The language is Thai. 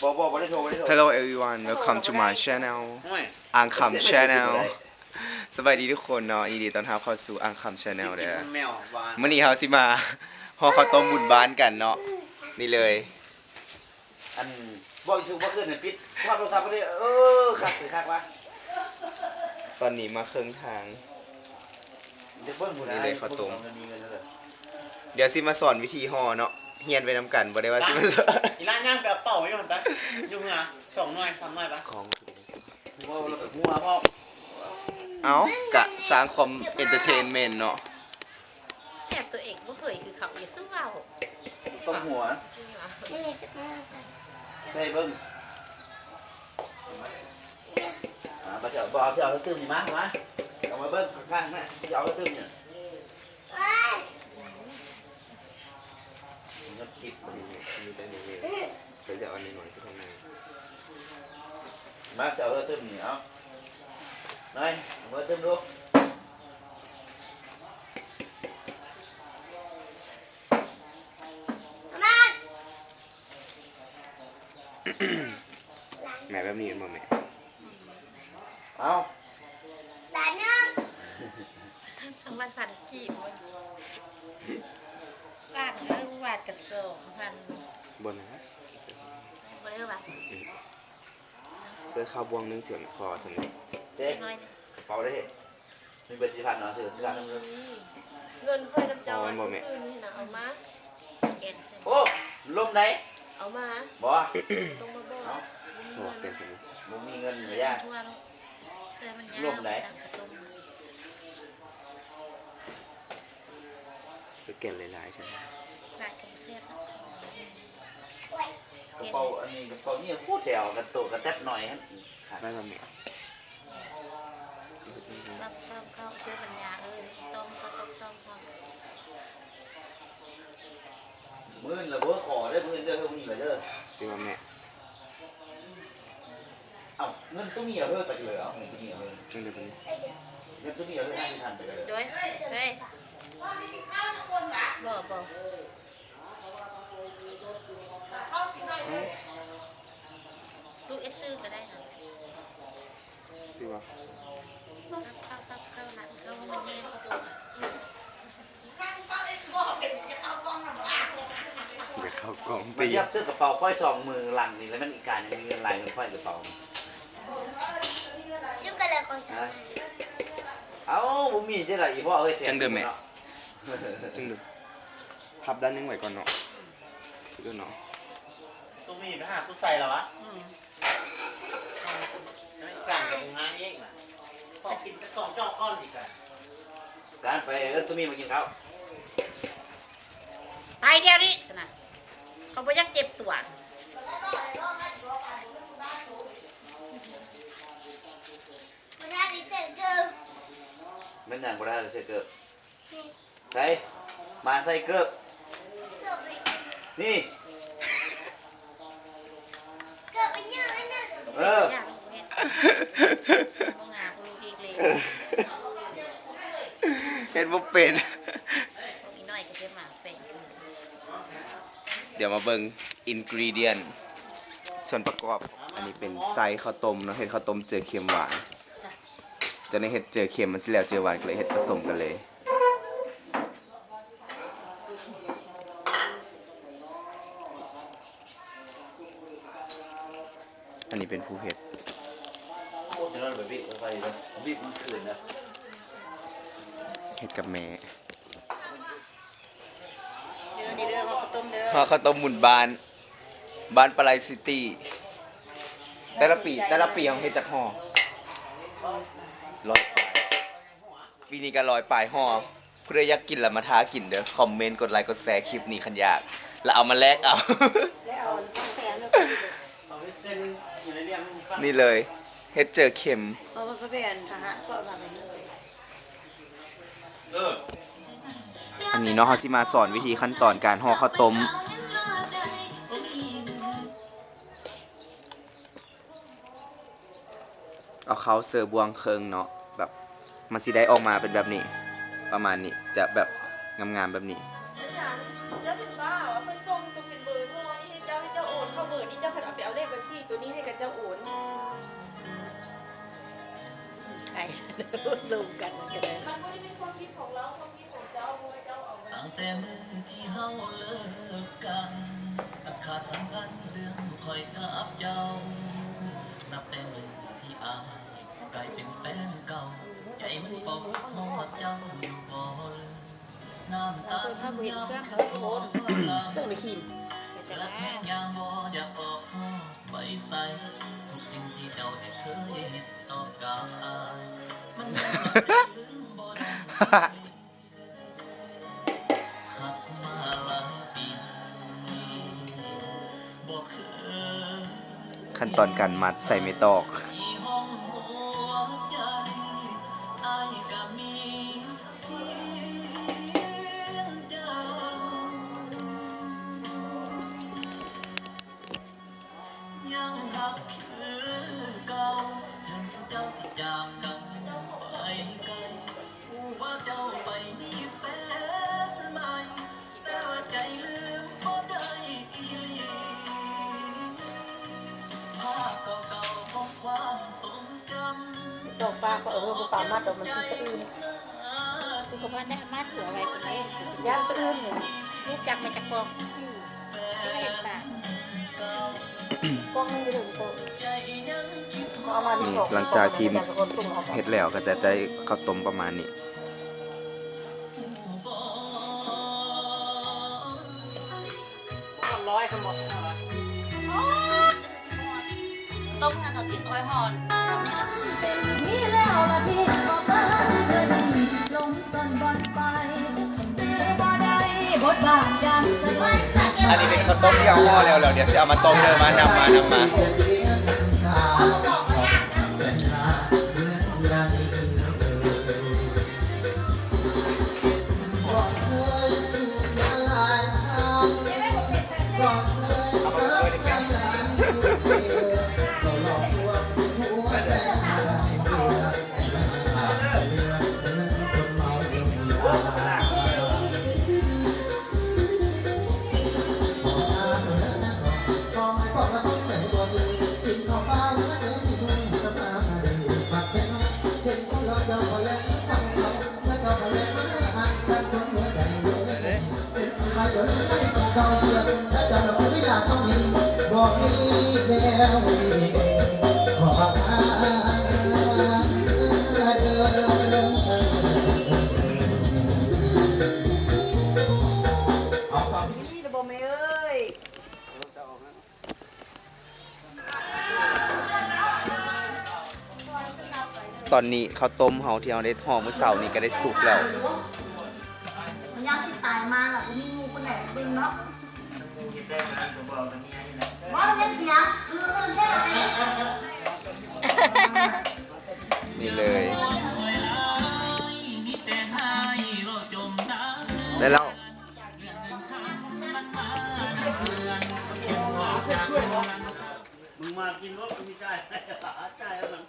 บอกไม่ได้โทรไม่ได้โทร Hello everyone welcome to my channel อังคำ channel สบายดีทุกคนเนาะยินดีต้อนรับเข้าสู่อังคำ channel เด้อ แมววาน มื้อนี้เฮาสิมาห่อข้าวต้มบุญบ้านกันเนาะนี่เลย อันบอกอีสุว่าขึ้นเนี่ยปิดภาพโทรศัพท์ก็ได้คักคือคักวะ ตอนนี้มาครึ่งทาง เดี๋ยวเบิ้งหมด นี่เลยข้าวต้ม มีเงินแล้วเหรอ เดี๋ยวสิมาสอนวิธีห่อเนาะเฮียนไปนำกันบ่ได้ว่าสิมาสอน อีร้านย่างไปเอาเป่าอยู่มันปะยุ่งเหรอ2 หน่วย 3 หน่วยปะ ของ ว่าเราหัวพ่อ เอ้ากะสร้างความเอนเตอร์เทนเมนต์เนาะ แอบตัวเองบ่เคยคือเขาอย่าสู้เอา ต้มหัว จริงเหรอ ใช่เบิ้งมาเจ้าบอกเจ้าเขาตื้มนี่มาเอามาเบิ้งข้างๆนะเจ้าเขาตื้มเนี่ยเงินกิบ มีแต่นี่เลยไปจะเอาหน่อยที่ข้างใน มาเจ้าเขาตื้มนี่เอาหน่อยเอามาตื้มดู แม่แบบนี้บ่แม่ เอา ทั้งวันพันกีบวาดวาดกระโสงพัน บ่นะ บ่ได้ว่า เสื้อข้าวบวงนึงเสียงคอซั่นนี่ เจ๊ น้อยนึง เป่าได้มีเบอร์4,000เนาะถือ4,000นึง เงินค่อยน้ำเจ้าอันคืนนี่นะเอามา แกนใช่ โอ้ลมไหน เอามา บ่ ต้องมาบอก เอา ห่อเป็นซั่นนี่ บ่มีเงินเหลือย่า ทั่วโลกเสื้อมันยาว ร่วมไหน ตามกระตุ้ม สแกนหลายๆใช่ไหม ลาดกับเสื้อตัดสอง กระเป๋าอันนี้กระเป๋านี่พูดแถวกระโตกระแทบหน่อยฮะขาด ได้บ่แม่ ซับเข้าเสื้อปัญญาต้มก็ต้ม มื้อละเบอร์ขอได้มื้อเด้อเฮามีเหรอเด้อ สิว่าแม่ เอ้าเงินต้องมีเหรอเฮ้ยไปเลยเอาเงินต้องมีเหรอเฮ้ย จังได๋บ่ เงินต้องมีเหรอเฮ้ย5,000ไปเลย ด้วยเฮ้ยบ่ลูกเอสซื้อก็ได้นะ สิว่า เข้าหนักเข้ามันแน่เขาตัว เดี๋ยวเข้ากล่อง ไป ตี เยียบซื้อกระเป๋าค่อยสองมือหลังนี่แล้วมันอีกการมีเงินลายเงินค่อยกระเป๋า ยุ่งกันเลยคนฉัน เอ้าบ่มีจังได๋อีพ่อเอ้ยเสีย จังเดิมพับด้านนึงไว้ก่อนเนาะคือเนาะ ตัวมีไปหากูใส่แล้ววะกลางกับงานเองน่ะพอกินไป2 จอกก้อนอีกอ่ะ การไปตัวมีมากินข้าว ไปเดียวนี้สนะเขาบอกยังเจ็บตัว แม่นนางบ่ได้ใส่เกิบใส่มาใส่เกิบนี่เออ อย่างนี้มองหน้ากูอีกเลย เฮ็ดบ่เป็น อีน้อยก็จะมาเป็น เดี๋ยวมาเบิ่งอินกรีเดียนส่วนประกอบอันนี้เป็นไส้ข้าวต้มเนาะเฮ็ดข้าวต้มเจอเค็มหวานจะได้เฮ็ดเจอเค็มมันสิแล้วเจอหวานก็เลยเฮ็ดผสมกันเลยอันนี้เป็นผู้เฮ็ด โอ้จะนอนแบบนี้ไปเลยบีบมันคืนนะ เฮ็ดกับแม่ เด้อนี่เด้อเขาต้มเด้อ ห่อข้าวต้มหมุนบ้านปลาไหลซิตี้แต่ละปีของเฮ็ดจักห่อ100ปลายปีนี้ก็100ปลายห่อผู้ใดอยากกินแล้วมาท้ากินเด้อคอมเมนต์กดไลค์กดแชร์คลิปนี้คันอยากแล้วเอามาแลกเอา แล้วเอาแผน เอาเส้นอยู่ในเรียง นี่เลยเฮ็ดเจอเค็ม เอาไปแผนทหารก็มาไปเลย อันนี้เนาะเฮาสิมาสอนวิธีขั้นตอนการห่อข้าวต้มเอาเขาเสิร์ฟบวงเคิงเนาะแบบมันสิได้ออกมาเป็นแบบนี้ ประมาณนี้จะแบบงามๆแบบนี้ เจ้าเป็นบ้าว่าเพื่อส่งตัวเป็นเบอร์โทรนี่เจ้าให้เจ้าโอนเข้าเบอร์นี่เจ้าผัดเอาไปเอาเลขไป ลงกันมันก็ได้ มันไม่ได้เป็นความคิดของเราความคิดของเจ้าเพราะว่าเจ้าเอามา ตั้งแต่มือที่เฮาเลิกกันตัดขาดสัมพันธ์เรื่องคอยกับเจ้า นับแต่มือที่อายกลายเป็นแฟนเก่า ใจมันบอกทอดเจ้าอยู่บ่น้ำตาซึมยามเขาโอนล เครื่องในขีม ำและแค่ยามบ่อยากออกไปใส่ทุกสิ่งที่เจ้าได้เคยเฮ็ดต่อกับอายมันยังลืมบ่ได้หักมาหลายปีบ่เคย ขั้นตอนการมัดใส่ไม่ตอก ที่ห้องหัวใจอายก็มีเพียงเจ้ายังหักคือเก่าถึงเจ้าสิจากกันไปไกลผู้ว่าเจ้าไปมีแฟนใหม่แต่ว่าใจลืมบ่ได้อีหลีภาพเก่าๆของความทรงจำ ดอกปลาเขาเอาปลามัดดอกมันสิสะอื้น คือก็ว่าได้มาเถื่อไว้คนนี้ ย่านสะอื้นเนี่ย รู้จักมาจากกองสี่ไม่เห็นสาร กล้องมันอยู่ถึงตัวเอามาที่ นี่ สอง หลังจากที่ ส่งออกมา เฮ็ดแล้วก็จะได้ข้าวต้มประมาณนี้ ร้อยสมอง ต้มงานเขากินอ้อยหอน นี่แล้วละพี่บอกว่าเดินลงต้นบอลไปซื้อบ่ได้บทบาทยังจะไม่สัก อันนี้เป็นข้าวต้มที่เอาห่อแล้วเดี๋ยวจะเอามาต้มเดิมมานำมา บอกมีแล้วขอนี่ระบบไม่เอ้ย ตอนนี้ข้าวต้มเฮาที่เราได้ห่อมื้อเช้านี้ก็ได้สุกแล้ว มันยังที่ตายมาล่ะมีงูคนไหนดึงเนาะว่ามันยังเสียแค่ไหน นี่เลยได้แล้ว มึงมากินรถกูไม่ใช่จ่ายแล้วมัน